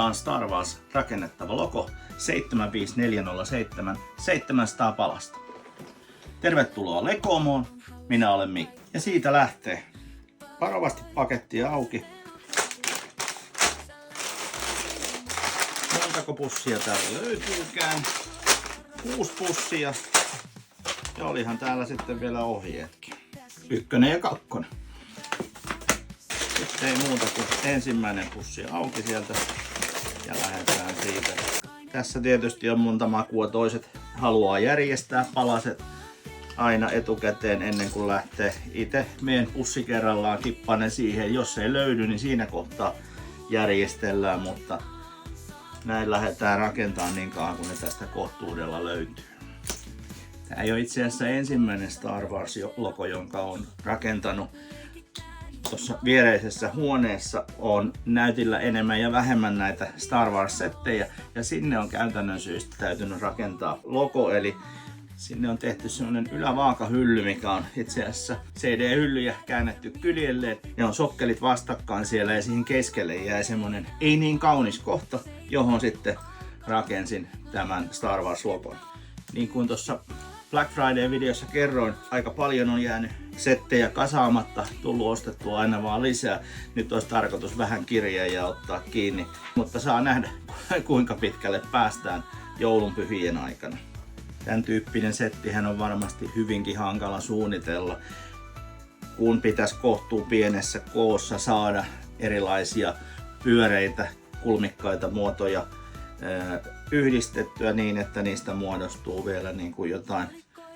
on Star Wars rakennettava logo 75407 700 palasta. Tervetuloa Legomoon, minä olen Mikko. Ja siitä lähtee. Varovasti pakettia auki. Montako pussia täällä löytyykään? 6 pussia. Ja olihan täällä sitten vielä ohjeetkin. 1 ja 2. Sitten ei muuta kuin ensimmäinen pussi auki sieltä ja lähdetään siitä. Tässä tietysti on monta makua. Toiset haluaa järjestää palaset aina etukäteen ennen kuin lähtee. Itse menen pussi kerrallaan, kippanen siihen. Jos ei löydy, niin siinä kohtaa järjestellään, mutta näin lähdetään rakentamaan niin kauan kun ne tästä kohtuudella löytyy. Tämä ei ole itse asiassa ensimmäinen Star Wars-logo, jonka olen rakentanut. Tuossa viereisessä huoneessa on näytillä enemmän ja vähemmän näitä Star Wars-settejä ja sinne on käytännön syystä täytynyt rakentaa logo, eli sinne on tehty semmoinen ylävaakahylly, mikä on itse asiassa CD-hyllyjä käännetty kyljelleen. Ne on sokkelit vastakkain siellä ja siihen keskelle jäi semmoinen ei niin kaunis kohta, johon sitten rakensin tämän Star Wars-logon. Niin kuin tuossa Black Friday-videossa kerroin, aika paljon on jäänyt settejä kasaamatta, tullut ostettua aina vaan lisää. Nyt olisi tarkoitus vähän kirjaa ja ottaa kiinni, mutta saa nähdä kuinka pitkälle päästään joulunpyhien aikana. Tämän tyyppinen settihän on varmasti hyvinkin hankala suunnitella, kun pitäisi kohtuu pienessä koossa saada erilaisia pyöreitä, kulmikkaita muotoja yhdistettyä niin, että niistä muodostuu vielä niin kuin jotain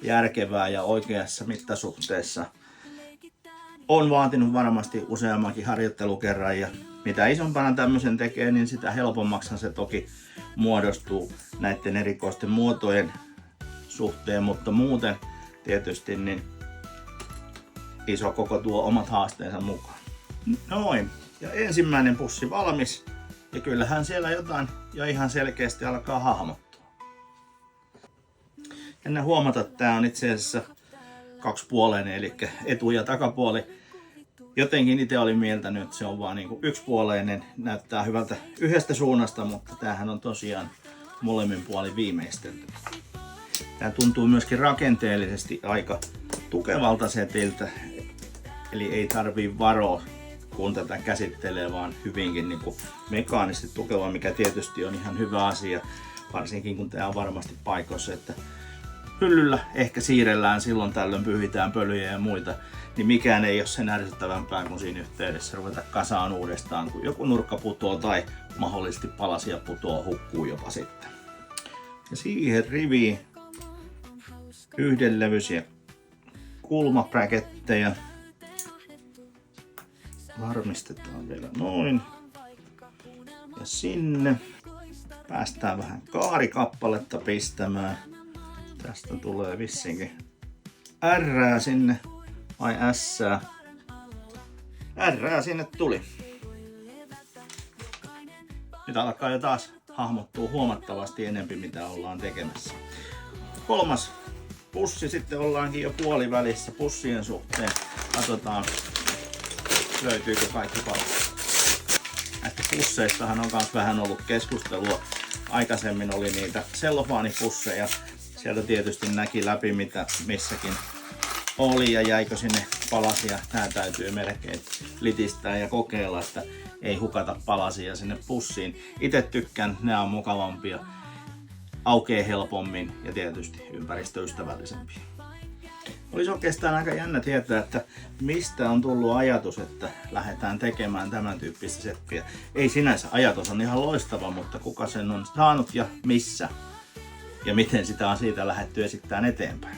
järkevää ja oikeassa mittasuhteessa. On vaatinut varmasti useammankin harjoittelukerran ja mitä isompana tämmöisen tekee, niin sitä helpommaksi se toki muodostuu näiden erikoisten muotojen suhteen, mutta muuten tietysti niin iso koko tuo omat haasteensa mukaan. Noin, ja ensimmäinen pussi valmis. Ja kyllähän siellä jotain jo ihan selkeästi alkaa hahmottua. Ennen huomata, että tämä on itse asiassa kaksipuoleinen, eli etu- ja takapuoli. Jotenkin itse olin mieltänyt, että se on vaan niinku yksipuoleinen. Näyttää hyvältä yhdestä suunnasta, mutta tämähän on tosiaan molemmin puolin viimeistelty. Tämä tuntuu myöskin rakenteellisesti aika tukevalta setiltä, eli ei tarvii varoa kun tätä käsittelee, vaan hyvinkin niin kuin mekaanisesti tukeva, mikä tietysti on ihan hyvä asia, varsinkin kun tämä on varmasti paikoissa, että hyllyllä ehkä siirrellään silloin tällöin, pyyhitään pölyjä ja muita, niin mikään ei ole sen ärsyttävämpää kuin siinä yhteydessä ruveta kasaan uudestaan, kun joku nurkka putoo tai mahdollisesti palasia putoo, hukkuu jopa sitten. Ja siihen riviin yhdenlevyisiä kulmabräkettejä. Varmistetaan vielä noin. Ja sinne päästään vähän kaarikappaletta pistämään. Tästä tulee vissinkin R sinne. Ai S. R sinne tuli. Nyt alkaa jo taas hahmottua huomattavasti enempi mitä ollaan tekemässä. 3. pussi, sitten ollaankin jo puolivälissä pussien suhteen. Katsotaan löytyykö kaikki palat. Näistä pusseistahan on myös vähän ollut keskustelua. Aikaisemmin oli niitä sellofaanipusseja. Sieltä tietysti näki läpi mitä missäkin oli ja jäikö sinne palasia. Tää täytyy melkein litistää ja kokeilla, että ei hukata palasia sinne pussiin. Itse tykkään, nämä on mukavampia, aukeaa helpommin ja tietysti ympäristöystävällisempiä. Olisi oikeastaan aika jännä tietää, että mistä on tullut ajatus, että lähdetään tekemään tämän tyyppistä settiä. Ei sinänsä, ajatus on ihan loistava, mutta kuka sen on saanut ja missä? Ja miten sitä on siitä lähdetty esittämään eteenpäin.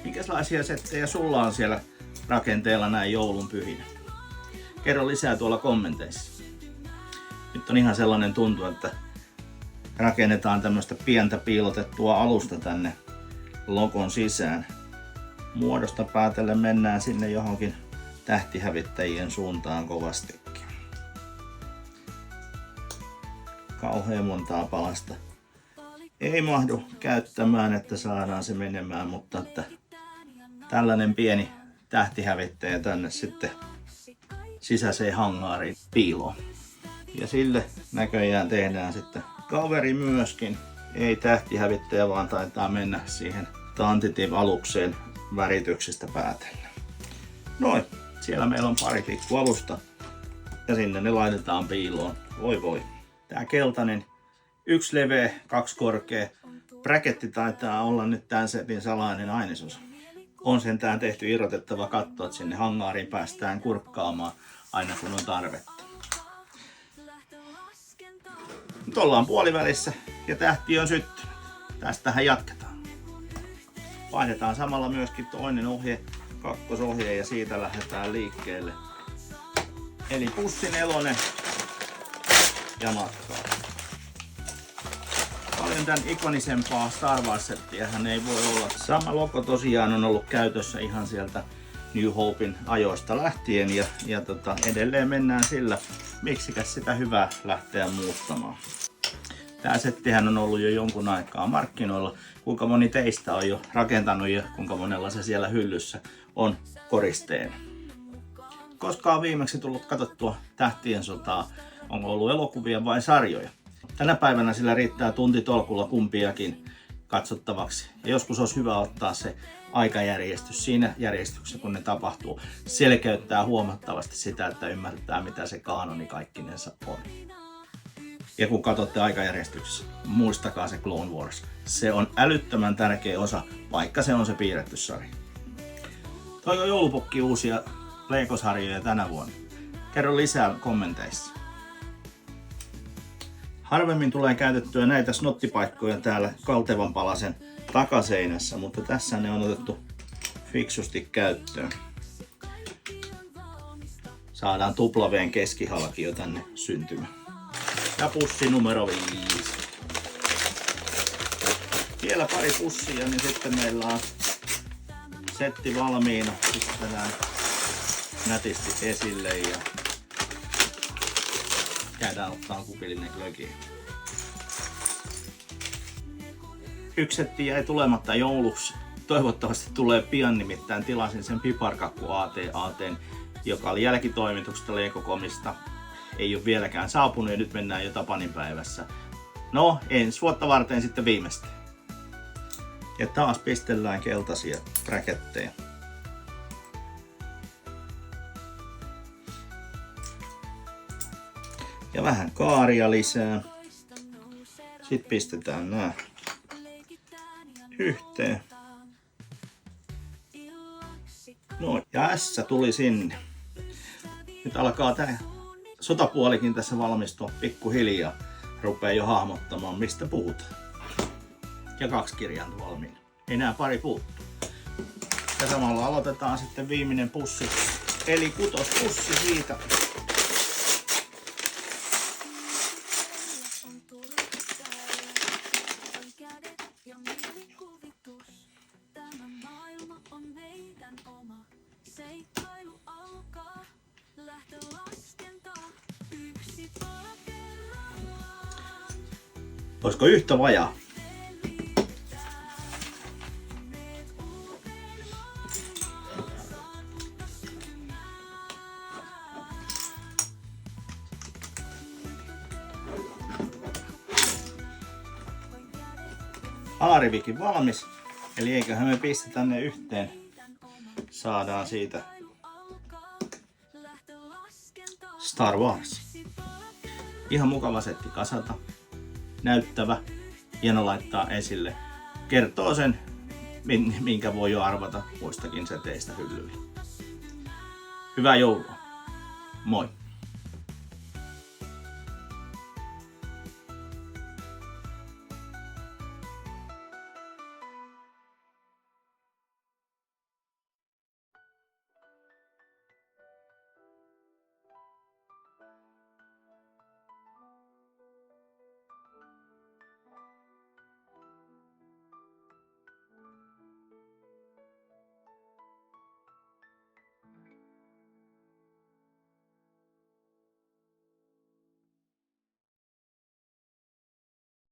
Minkälaisia settejä sulla on siellä rakenteella näin joulun pyhinä? Kerro lisää tuolla kommenteissa. Nyt on ihan sellainen tuntu, että rakennetaan tämmöistä pientä piilotettua alusta tänne logon sisään. Muodosta päätellen mennään sinne johonkin tähtihävittäjien suuntaan kovastikin. Kauhean montaa palasta ei mahdu käyttämään, että saadaan se menemään, mutta että tällainen pieni tähtihävittäjä tänne sitten sisäiseen hangaariin piiloon. Ja sille näköjään tehdään sitten kaveri myöskin. Ei tähtihävittäjä, vaan taitaa mennä siihen Tantitive-alukseen värityksestä päätellen. Noin, siellä meillä on pari pikkualusta ja sinne ne laitetaan piiloon. Voi voi. Tää keltainen, 1 leveä, 2 korkea. Braketti taitaa olla nyt tämän setin salainen ainesosa. On sentään tehty irrotettava katto, että sinne hangaariin päästään kurkkaamaan aina kun on tarvetta. Nyt ollaan puolivälissä ja tähti on syttynyt. Tästähän jatketaan. Vaihdetaan samalla myöskin toinen ohje, kakkosohje, ja siitä lähdetään liikkeelle. Eli pussi 4 ja matkaa. Paljon tän ikonisempaa Star Wars-settiähän ei voi olla. Sama logo tosiaan on ollut käytössä ihan sieltä New Hopein ajoista lähtien ja edelleen mennään sillä. Miksikäs sitä hyvää lähteä muuttamaan. Tää settihän on ollut jo jonkun aikaa markkinoilla. Kuinka moni teistä on jo rakentanut ja kuinka monella se siellä hyllyssä on koristeena. Koska on viimeksi tullut katsottua Tähtien sotaa, onko ollut elokuvia vai sarjoja. Tänä päivänä sillä riittää tuntitolkulla kumpiakin katsottavaksi. Ja joskus olisi hyvä ottaa se aikajärjestys siinä järjestyksessä, kun ne tapahtuu. Selkeyttää huomattavasti sitä, että ymmärtää mitä se kaanoni kaikkinensa on. Ja kun katsotte aikajärjestyksessä, muistakaa se Clone Wars. Se on älyttömän tärkeä osa, vaikka se on se piirretty sarja. Toi on joulupukki uusia Lego-sarjoja tänä vuonna. Kerro lisää kommenteissa. Harvemmin tulee käytettyä näitä snottipaikkoja täällä kaltevan palasen takaseinässä, mutta tässä ne on otettu fiksusti käyttöön. Saadaan tuplaveen keskihalkio tänne syntymään. Ja pussi numero 5. Vielä pari pussia, niin sitten meillä on setti valmiina. Pistetään nätisti esille ja käydään ottaa kupillinen glögiä. Yksi setti jäi tulematta jouluksi. Toivottavasti tulee pian, nimittäin tilasin sen piparkakku AT-AT:n, joka oli jälkitoimituksesta Lego-komista. Ei ole vieläkään saapunut ja nyt mennään jo tapaninpäivässä. No, ensi vuotta varten sitten viimeistään. Ja taas pistellään keltaisia braketteja. Ja vähän kaaria lisää. Sitten pistetään nämä yhteen. Noin, ja S tuli sinne. Nyt alkaa tää sotapuolikin tässä valmistua pikkuhiljaa. Rupeaa jo hahmottamaan mistä puhutaan. Ja 2 kirjainta valmiina. Enää pari puuttuu. Ja samalla aloitetaan sitten viimeinen pussi. Eli 6. pussi siitä. Olisiko yhtä vajaa? Alarivikin valmis, eli eiköhän me pistä tänne yhteen. Saadaan siitä Star Wars. Ihan mukava setti kasata. Näyttävä, hieno laittaa esille. Kertoo sen, minkä voi jo arvata muistakin seteistä hyllyllä. Hyvää joulua. Moi!